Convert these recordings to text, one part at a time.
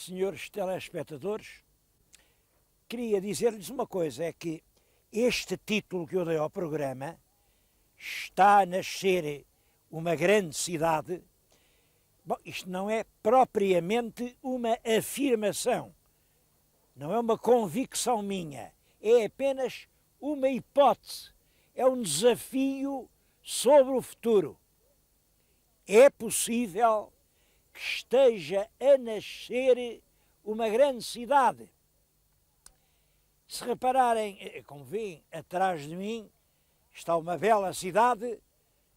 senhores telespectadores, queria dizer-lhes uma coisa, é que este título que eu dei ao programa, Está a Nascer uma Grande Cidade, bom, isto não é propriamente uma afirmação, não é uma convicção minha, é apenas uma hipótese, é um desafio sobre o futuro. É possível que esteja a nascer uma grande cidade. Se repararem, como veem, atrás de mim está uma bela cidade,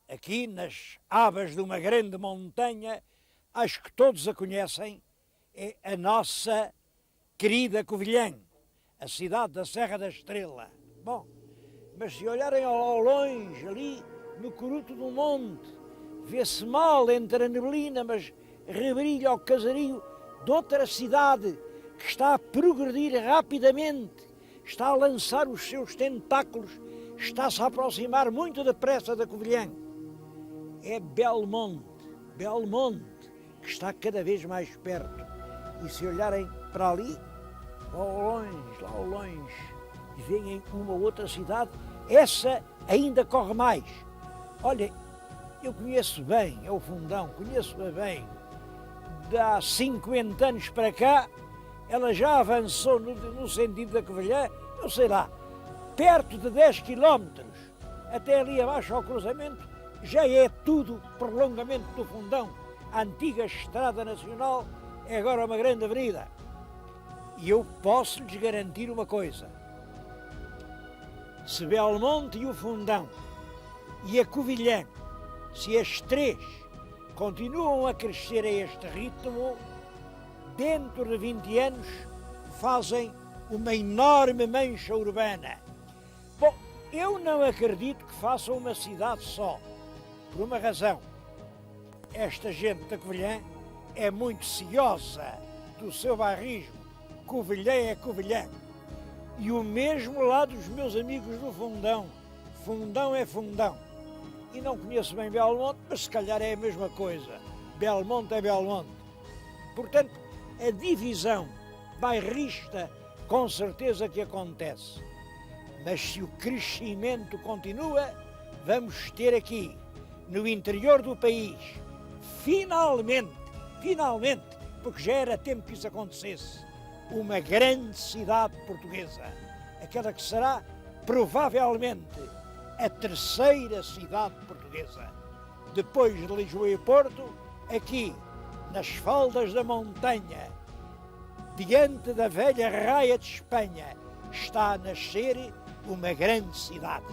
aqui nas abas de uma grande montanha, acho que todos a conhecem, é a nossa querida Covilhã, a cidade da Serra da Estrela. Bom, mas se olharem ao longe, ali no coruto do monte, vê-se mal entre a neblina, mas rebrilha o casario de outra cidade que está a progredir rapidamente, está a lançar os seus tentáculos, está-se a aproximar muito depressa da Covilhã. É Belmonte, que está cada vez mais perto. E se olharem para ali, lá ao longe, veem uma outra cidade, essa ainda corre mais. Olha, eu conheço bem, é o Fundão, conheço-a bem. De há 50 anos para cá, ela já avançou no sentido da Covilhã, eu sei lá, perto de 10 quilómetros, até ali abaixo ao cruzamento, já é tudo prolongamento do Fundão. A antiga Estrada Nacional é agora uma grande avenida. E eu posso lhes garantir uma coisa. Se Belmonte e o Fundão e a Covilhã, se as três continuam a crescer a este ritmo, dentro de 20 anos fazem uma enorme mancha urbana. Bom, eu não acredito que façam uma cidade só, por uma razão. Esta gente da Covilhã é muito ciosa do seu bairrismo. Covilhã é Covilhã. E o mesmo lá dos meus amigos do Fundão. Fundão é Fundão. E não conheço bem Belmonte, mas se calhar é a mesma coisa. Belmonte é Belmonte. Portanto, a divisão bairrista com certeza que acontece. Mas se o crescimento continua, vamos ter aqui, no interior do país, finalmente, porque já era tempo que isso acontecesse, uma grande cidade portuguesa. Aquela que será, provavelmente, a terceira cidade portuguesa. Depois de Lisboa e Porto, aqui, nas faldas da montanha, diante da velha raia de Espanha, está a nascer uma grande cidade.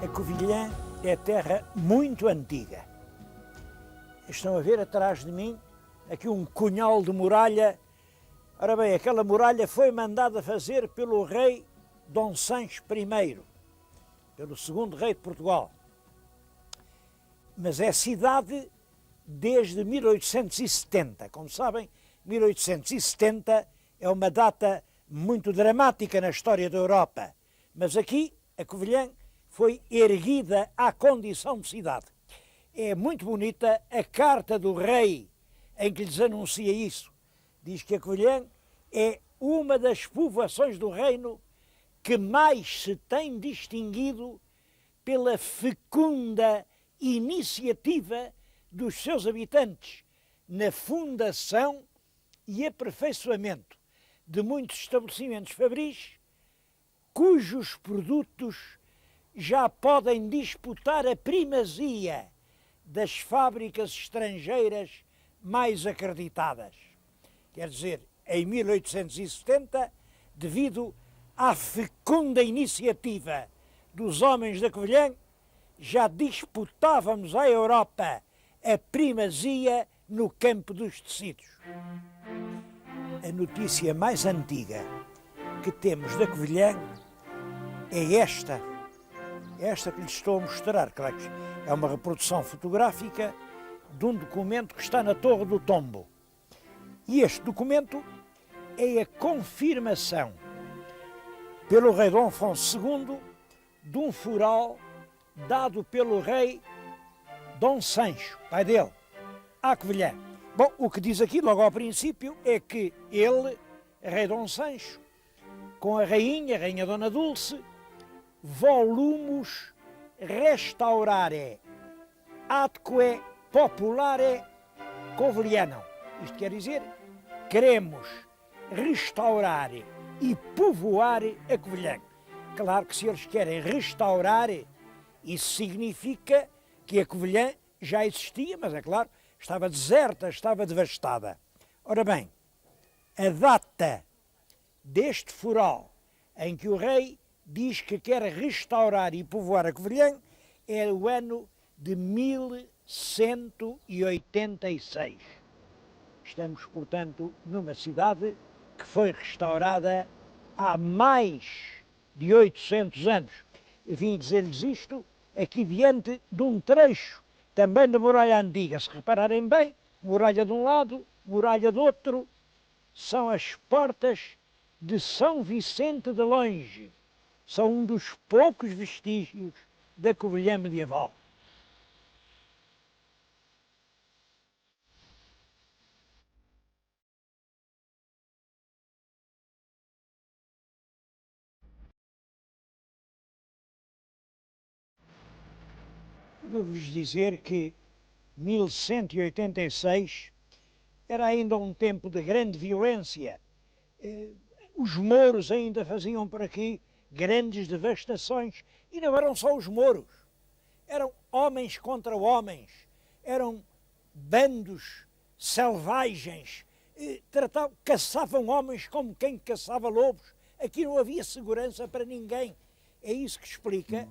A Covilhã é terra muito antiga. Estão a ver atrás de mim aqui um cunhal de muralha. Ora bem, aquela muralha foi mandada fazer pelo rei Dom Sancho I, pelo segundo rei de Portugal. Mas é cidade desde 1870. Como sabem, 1870 é uma data muito dramática na história da Europa. Mas aqui, a Covilhã foi erguida à condição de cidade. É muito bonita a carta do rei em que lhes anuncia isso. Diz que a Covilhã é uma das povoações do reino que mais se tem distinguido pela fecunda iniciativa dos seus habitantes na fundação e aperfeiçoamento de muitos estabelecimentos fabris, cujos produtos já podem disputar a primazia das fábricas estrangeiras mais acreditadas. Quer dizer, em 1870, devido à fecunda iniciativa dos homens da Covilhã, já disputávamos à Europa a primazia no campo dos tecidos. A notícia mais antiga que temos da Covilhã é esta que lhes estou a mostrar. Claro que é uma reprodução fotográfica de um documento que está na Torre do Tombo. E este documento é a confirmação pelo rei Dom Afonso II de um fural dado pelo rei Dom Sancho, pai dele, à Covilhã. Bom, o que diz aqui logo ao princípio é que ele, rei Dom Sancho, com a rainha Dona Dulce, volumus restaurare atque populare Covilhanum. Isto quer dizer, queremos restaurar e povoar a Covilhã. Claro que se eles querem restaurar, isso significa que a Covilhã já existia, mas é claro, estava deserta, estava devastada. Ora bem, a data deste fural em que o rei diz que quer restaurar e povoar a Covilhã é o ano de 1186. Estamos, portanto, numa cidade que foi restaurada há mais de 800 anos. Eu vim dizer-lhes isto aqui diante de um trecho também da muralha antiga. Se repararem bem, muralha de um lado, muralha do outro, são as portas de São Vicente de Longe. São um dos poucos vestígios da Covilhã medieval. Vou-vos dizer que 1186 era ainda um tempo de grande violência. Os mouros ainda faziam por aqui grandes devastações. E não eram só os mouros. Eram homens contra homens. Eram bandos selvagens. Caçavam homens como quem caçava lobos. Aqui não havia segurança para ninguém. É isso que explica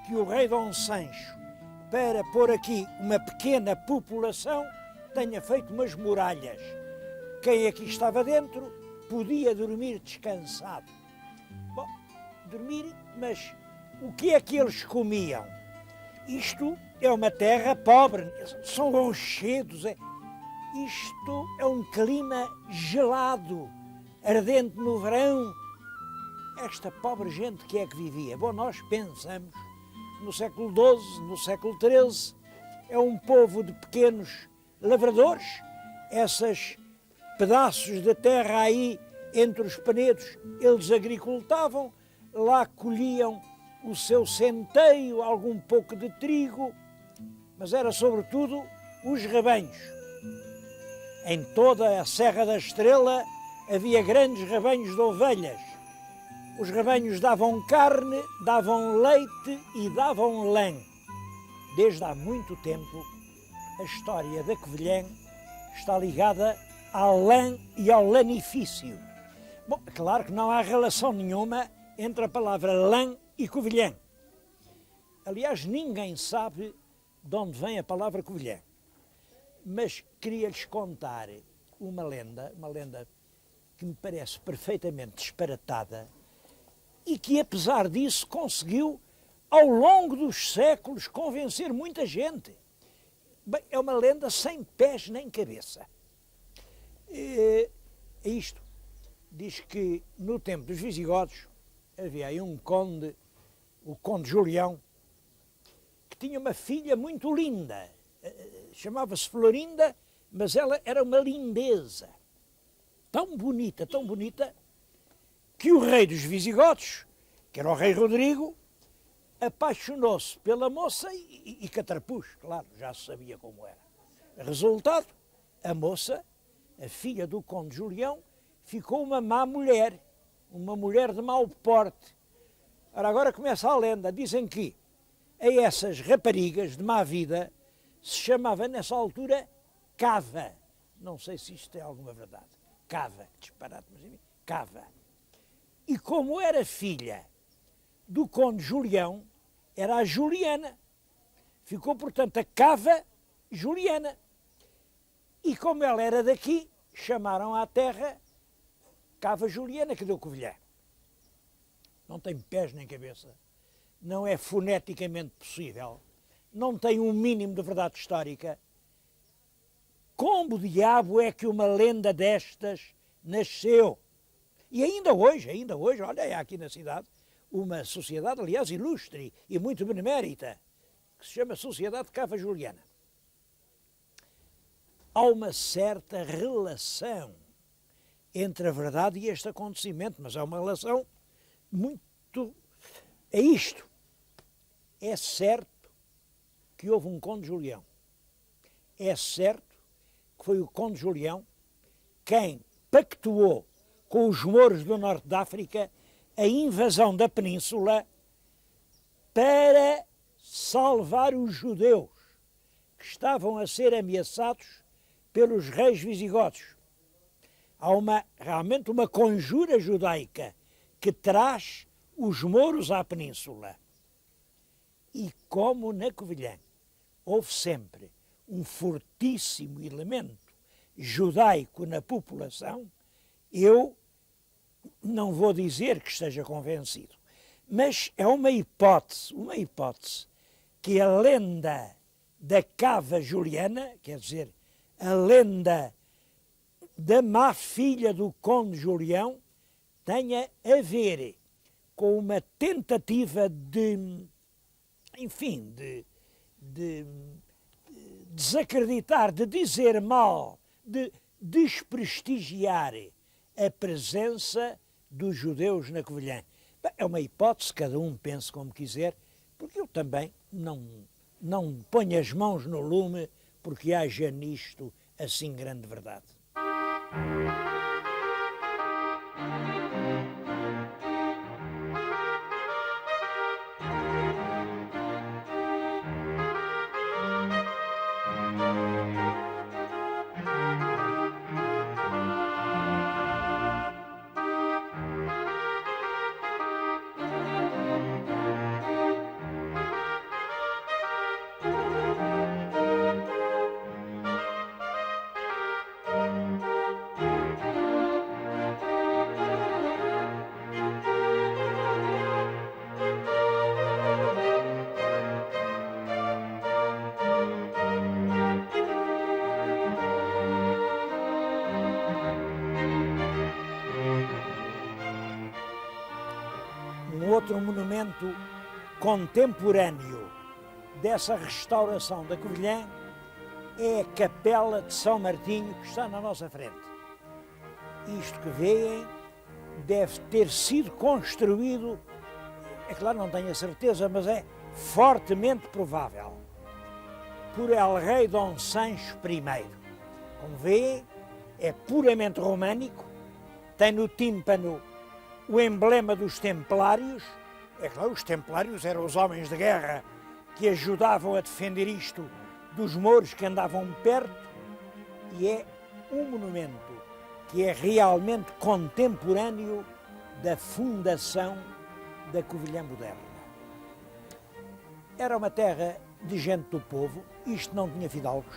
que o rei Dom Sancho, para pôr aqui uma pequena população, tenha feito umas muralhas. Quem aqui estava dentro podia dormir descansado. Bom, dormir, mas o que é que eles comiam? Isto é uma terra pobre, são rochedos, isto é um clima gelado, ardente no verão. Esta pobre gente que é que vivia? Bom, nós pensamos no século XII, no século XIII, é um povo de pequenos lavradores, esses pedaços de terra aí entre os penedos, eles agricultavam, lá colhiam o seu centeio, algum pouco de trigo, mas era sobretudo os rebanhos. Em toda a Serra da Estrela havia grandes rebanhos de ovelhas. Os rebanhos davam carne, davam leite e davam lã. Desde há muito tempo, a história da Covilhã está ligada ao lã e ao lanifício. Bom, claro que não há relação nenhuma entre a palavra lã e Covilhã. Aliás, ninguém sabe de onde vem a palavra Covilhã. Mas queria-lhes contar uma lenda que me parece perfeitamente disparatada e que, apesar disso, conseguiu, ao longo dos séculos, convencer muita gente. Bem, é uma lenda sem pés nem cabeça. É isto. Diz que no tempo dos visigodos havia aí um conde, o conde Julião, que tinha uma filha muito linda. Chamava-se Florinda, mas ela era uma lindeza. Tão bonita, que o rei dos visigodos, que era o rei Rodrigo, apaixonou-se pela moça e catrapuz, claro, já se sabia como era. Resultado, a moça, a filha do conde Julião, ficou uma má mulher, uma mulher de mau porte. Ora, agora começa a lenda, dizem que a essas raparigas de má vida se chamava nessa altura cava. Não sei se isto tem alguma verdade. Cava, disparate, mas enfim, cava. E como era filha do conde Julião, era a Juliana. Ficou, portanto, a cava Juliana. E como ela era daqui, chamaram à terra cava Juliana, que deu Covilhã. Não tem pés nem cabeça. Não é foneticamente possível. Não tem um mínimo de verdade histórica. como diabo é que uma lenda destas nasceu? E ainda hoje, olha, há aqui na cidade uma sociedade, aliás, ilustre e muito benemérita, que se chama Sociedade Cava Juliana. Há uma certa relação entre a verdade e este acontecimento, mas há uma relação muito... É isto. É certo que houve um conde Julião. É certo que foi o conde Julião quem pactuou com os mouros do norte da África a invasão da península para salvar os judeus que estavam a ser ameaçados pelos reis visigodos. Há realmente uma conjura judaica que traz os mouros à península. E como na Covilhã houve sempre um fortíssimo elemento judaico na população, eu não vou dizer que esteja convencido, mas é uma hipótese que a lenda da cava juliana, quer dizer, a lenda da má filha do conde Julião, tenha a ver com uma tentativa de, enfim, de desacreditar, de dizer mal, de desprestigiar a presença dos judeus na Covilhã. É uma hipótese, cada um pense como quiser, porque eu também não ponho as mãos no lume porque haja nisto assim grande verdade. Outro monumento contemporâneo dessa restauração da Covilhã é a Capela de São Martinho, que está na nossa frente. Isto que veem deve ter sido construído, é claro, não tenho a certeza, mas é fortemente provável, por El Rei Dom Sancho I. Como veem, é puramente românico, tem no tímpano o emblema dos templários. É claro, os templários eram os homens de guerra que ajudavam a defender isto dos mouros que andavam perto, e é um monumento que é realmente contemporâneo da fundação da Covilhã moderna. Era uma terra de gente do povo, isto não tinha fidalgos,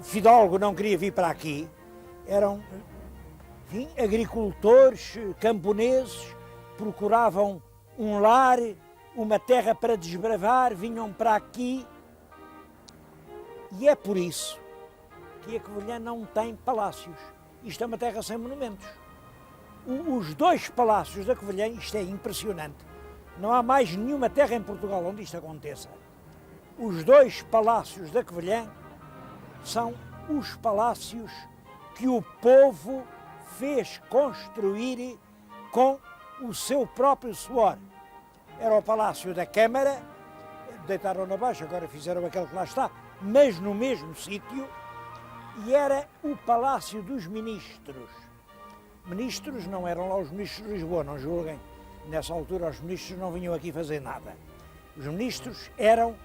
fidalgo não queria vir para aqui, eram, enfim, agricultores, camponeses, procuravam um lar, uma terra para desbravar, vinham para aqui, e é por isso que a Covilhã não tem palácios. Isto é uma terra sem monumentos. Os dois palácios da Covilhã, isto é impressionante, não há mais nenhuma terra em Portugal onde isto aconteça. Os dois palácios da Covilhã são os palácios que o povo fez construir com o seu próprio suor. Era o Palácio da Câmara, deitaram-no abaixo, agora fizeram aquele que lá está, mas no mesmo sítio, e era o Palácio dos Ministros. Ministros não eram lá os ministros de Lisboa, não julguem. Nessa altura os ministros não vinham aqui fazer nada. Os ministros eram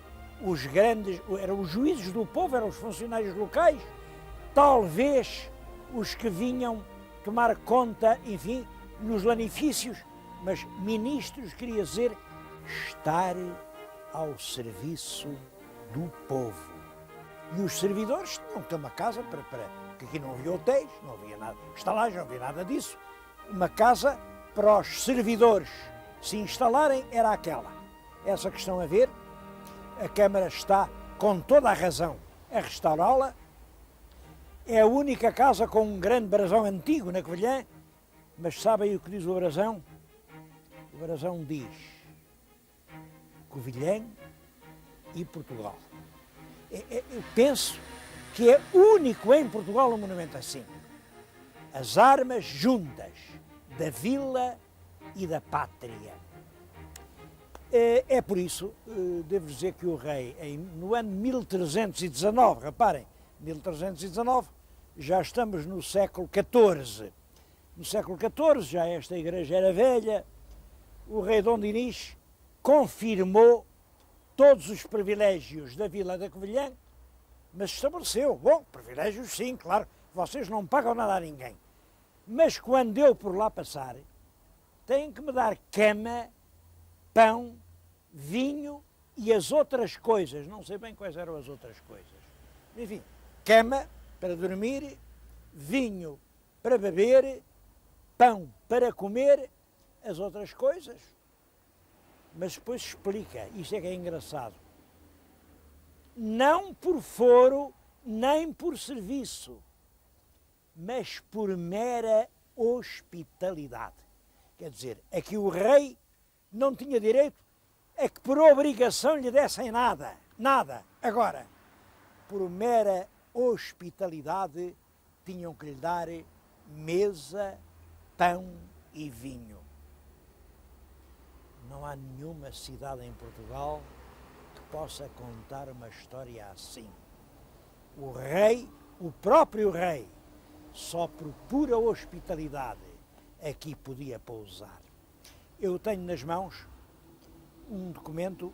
os grandes, eram os juízes do povo, eram os funcionários locais, talvez os que vinham tomar conta, enfim, nos lanifícios, mas ministros queria dizer estar ao serviço do povo. E os servidores tinham que ter uma casa porque aqui não havia hotéis, não havia nada, estalagem, não havia nada disso. Uma casa para os servidores se instalarem era aquela. Essa que estão a ver, a Câmara está com toda a razão a restaurá-la, É a única casa com um grande brasão antigo na Covilhã, mas sabem o que diz o brasão? O brasão diz Covilhã e Portugal. Eu penso que é único em Portugal um monumento assim. As armas juntas da vila e da pátria. É por isso, devo dizer que o rei, no ano 1319, reparem, 1319, já estamos no século XIV. No século XIV, já esta igreja era velha, o rei Dom Dinis confirmou todos os privilégios da Vila da Covilhã, mas estabeleceu, bom, privilégios sim, claro, vocês não pagam nada a ninguém, mas quando eu por lá passar, têm que me dar cama, pão, vinho e as outras coisas, não sei bem quais eram as outras coisas, enfim, cama para dormir, vinho para beber, pão para comer, as outras coisas. Mas depois explica, isto é que é engraçado, não por foro nem por serviço, mas por mera hospitalidade. Quer dizer, é que o rei não tinha direito a que por obrigação lhe dessem nada, nada. Agora, por mera hospitalidade, tinham que lhe dar mesa, pão e vinho. Não há nenhuma cidade em Portugal que possa contar uma história assim. O rei, o próprio rei, só por pura hospitalidade aqui podia pousar. Eu tenho nas mãos um documento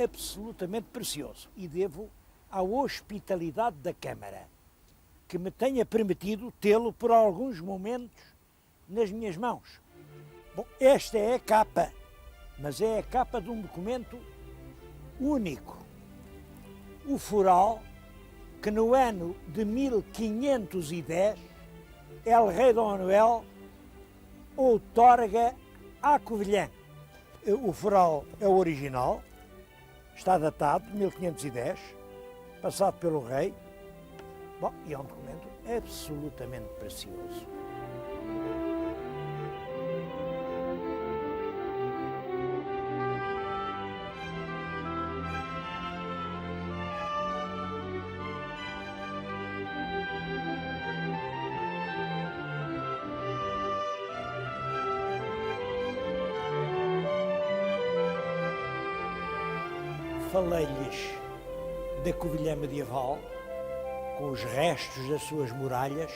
absolutamente precioso e devo à hospitalidade da Câmara, que me tenha permitido tê-lo por alguns momentos nas minhas mãos. Bom, esta é a capa, mas é a capa de um documento único. O foral, que no ano de 1510, El Rei Dom Manuel outorga à Covilhã. O foral é o original, está datado de 1510, passado pelo rei. Bom, e é um documento absolutamente precioso. Falei-lhes da Covilhã medieval, com os restos das suas muralhas,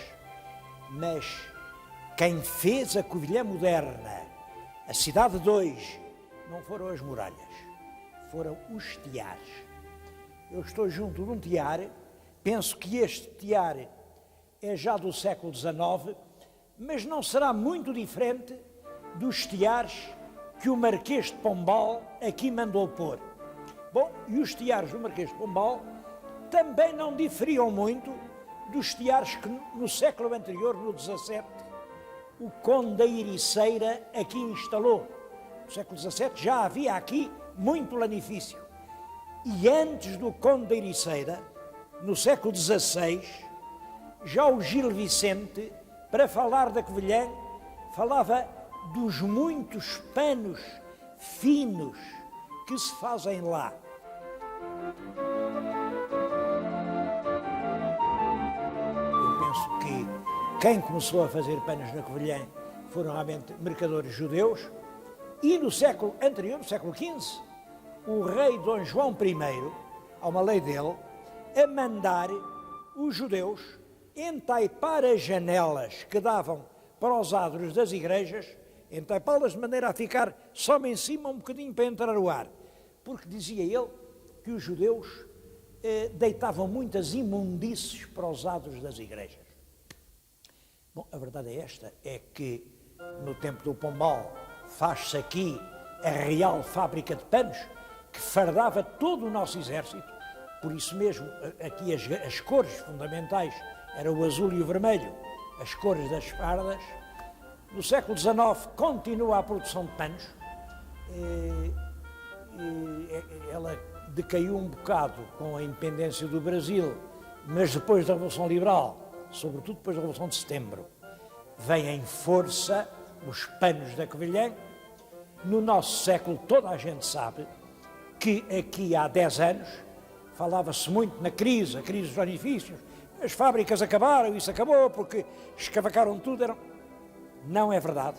mas quem fez a Covilhã moderna, a cidade de hoje, não foram as muralhas, foram os tiares. Eu estou junto de um tiar, penso que este tiar é já do século XIX, mas não será muito diferente dos tiares que o Marquês de Pombal aqui mandou pôr. Bom, e os tiares do Marquês de Pombal também não diferiam muito dos tiares que no século anterior, no XVII, o Conde da Ericeira aqui instalou. No século XVII já havia aqui muito lanifício. E antes do Conde da Ericeira, no século XVI, já o Gil Vicente, para falar da Covilhã, falava dos muitos panos finos que se fazem lá. Eu penso que quem começou a fazer panos na Covilhã foram realmente mercadores judeus, e no século anterior, no século XV, o rei Dom João I, há uma lei dele, a mandar os judeus entaipar as janelas que davam para os adros das igrejas, entaipá-las de maneira a ficar só em cima um bocadinho para entrar o ar, porque dizia ele que os judeus deitavam muitas imundícies para os adros das igrejas. Bom, a verdade é esta, é que no tempo do Pombal faz-se aqui a Real Fábrica de Panos, que fardava todo o nosso exército, por isso mesmo aqui as cores fundamentais eram o azul e o vermelho, as cores das fardas. No século XIX continua a produção de panos, ela decaiu um bocado com a independência do Brasil, mas depois da Revolução Liberal sobretudo depois da Revolução de Setembro, vem em força os panos da Covilhã. No nosso século toda a gente sabe que aqui há 10 anos falava-se muito na crise, a crise dos lanifícios, as fábricas acabaram, isso acabou porque escavacaram tudo. Não é verdade.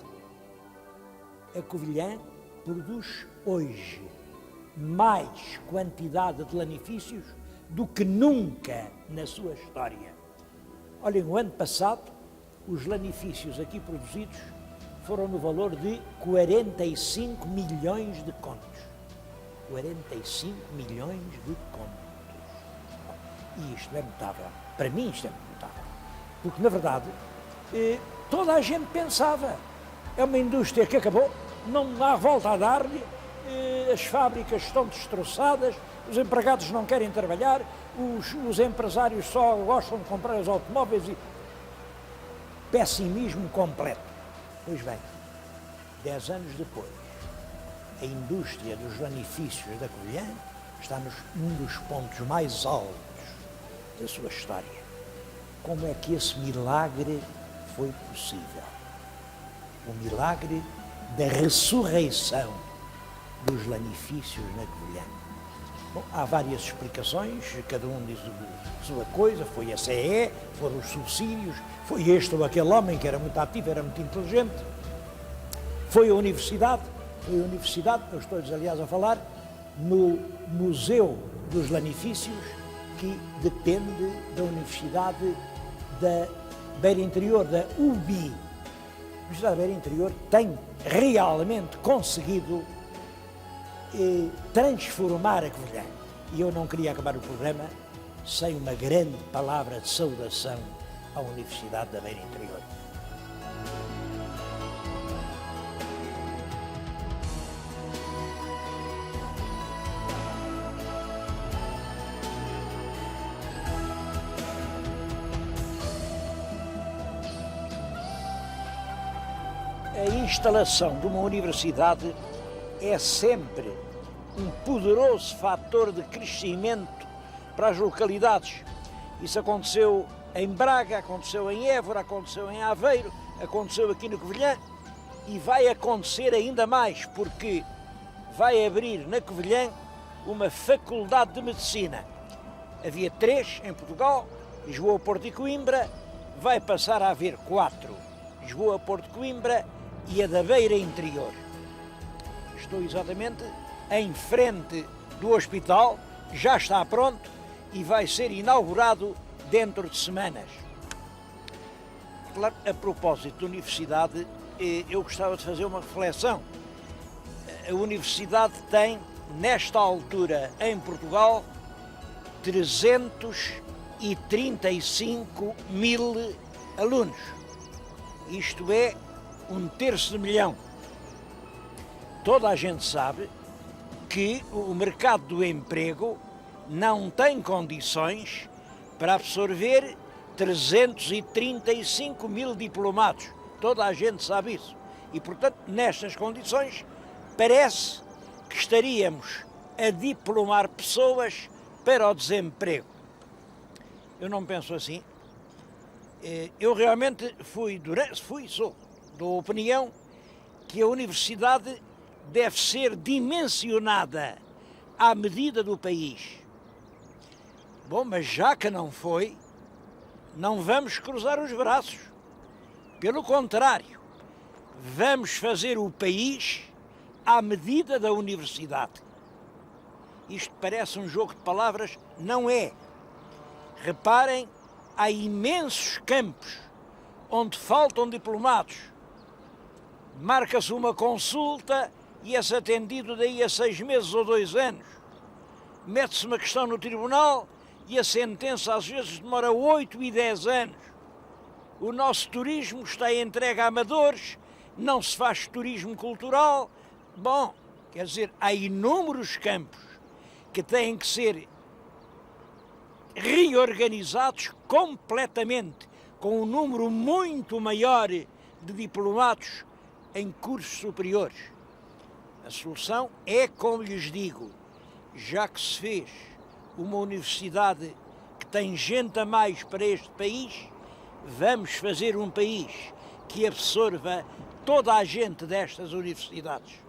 A Covilhã produz hoje mais quantidade de lanifícios do que nunca na sua história. Olhem, o ano passado, os lanifícios aqui produzidos foram no valor de 45 milhões de contos. 45 milhões de contos. E isto é notável. Para mim isto é notável. Porque, na verdade, toda a gente pensava, é uma indústria que acabou, não há volta a dar-lhe, as fábricas estão destroçadas, os empregados não querem trabalhar, os empresários só gostam de comprar os automóveis e... pessimismo completo. Pois bem, 10 anos depois, a indústria dos lanifícios da Covilhã está num dos pontos mais altos da sua história. Como é que esse milagre foi possível? O milagre da ressurreição dos lanifícios na Covilhã. Bom, há várias explicações, cada um diz a sua coisa, foi a CE, foram os subsídios, foi este ou aquele homem que era muito ativo, era muito inteligente, foi a universidade, eu estou-lhes aliás a falar, no Museu dos Lanifícios, que depende da Universidade da Beira Interior, da UBI. A Universidade da Beira Interior tem realmente conseguido transformar a Covilhã. E eu não queria acabar o programa sem uma grande palavra de saudação à Universidade da Beira Interior. A instalação de uma universidade é sempre um poderoso fator de crescimento para as localidades. Isso aconteceu em Braga, aconteceu em Évora, aconteceu em Aveiro, aconteceu aqui no Covilhã e vai acontecer ainda mais, porque vai abrir na Covilhã uma faculdade de medicina. Havia 3 em Portugal, Lisboa, Porto e Coimbra, vai passar a haver 4. Lisboa, Porto, Coimbra e a da Beira Interior. Estou exatamente em frente do hospital, já está pronto e vai ser inaugurado dentro de semanas. Claro, a propósito da universidade, eu gostava de fazer uma reflexão. A universidade tem, nesta altura, em Portugal, 335 mil alunos. Isto é 1/3 de milhão. Toda a gente sabe que o mercado do emprego não tem condições para absorver 335 mil diplomados. Toda a gente sabe isso. E, portanto, nestas condições, parece que estaríamos a diplomar pessoas para o desemprego. Eu não penso assim. Eu realmente sou da opinião que a universidade deve ser dimensionada à medida do país. Bom, mas já que não foi, não vamos cruzar os braços. Pelo contrário, vamos fazer o país à medida da universidade. Isto parece um jogo de palavras, não é. Reparem, há imensos campos onde faltam diplomados. Marca-se uma consulta e é-se atendido daí a 6 meses ou 2 anos. Mete-se uma questão no tribunal e a sentença às vezes demora 8 e 10 anos. O nosso turismo está entregue a amadores, não se faz turismo cultural. Bom, quer dizer, há inúmeros campos que têm que ser reorganizados completamente, com um número muito maior de diplomados em cursos superiores. A solução é, como lhes digo, já que se fez uma universidade que tem gente a mais para este país, vamos fazer um país que absorva toda a gente destas universidades.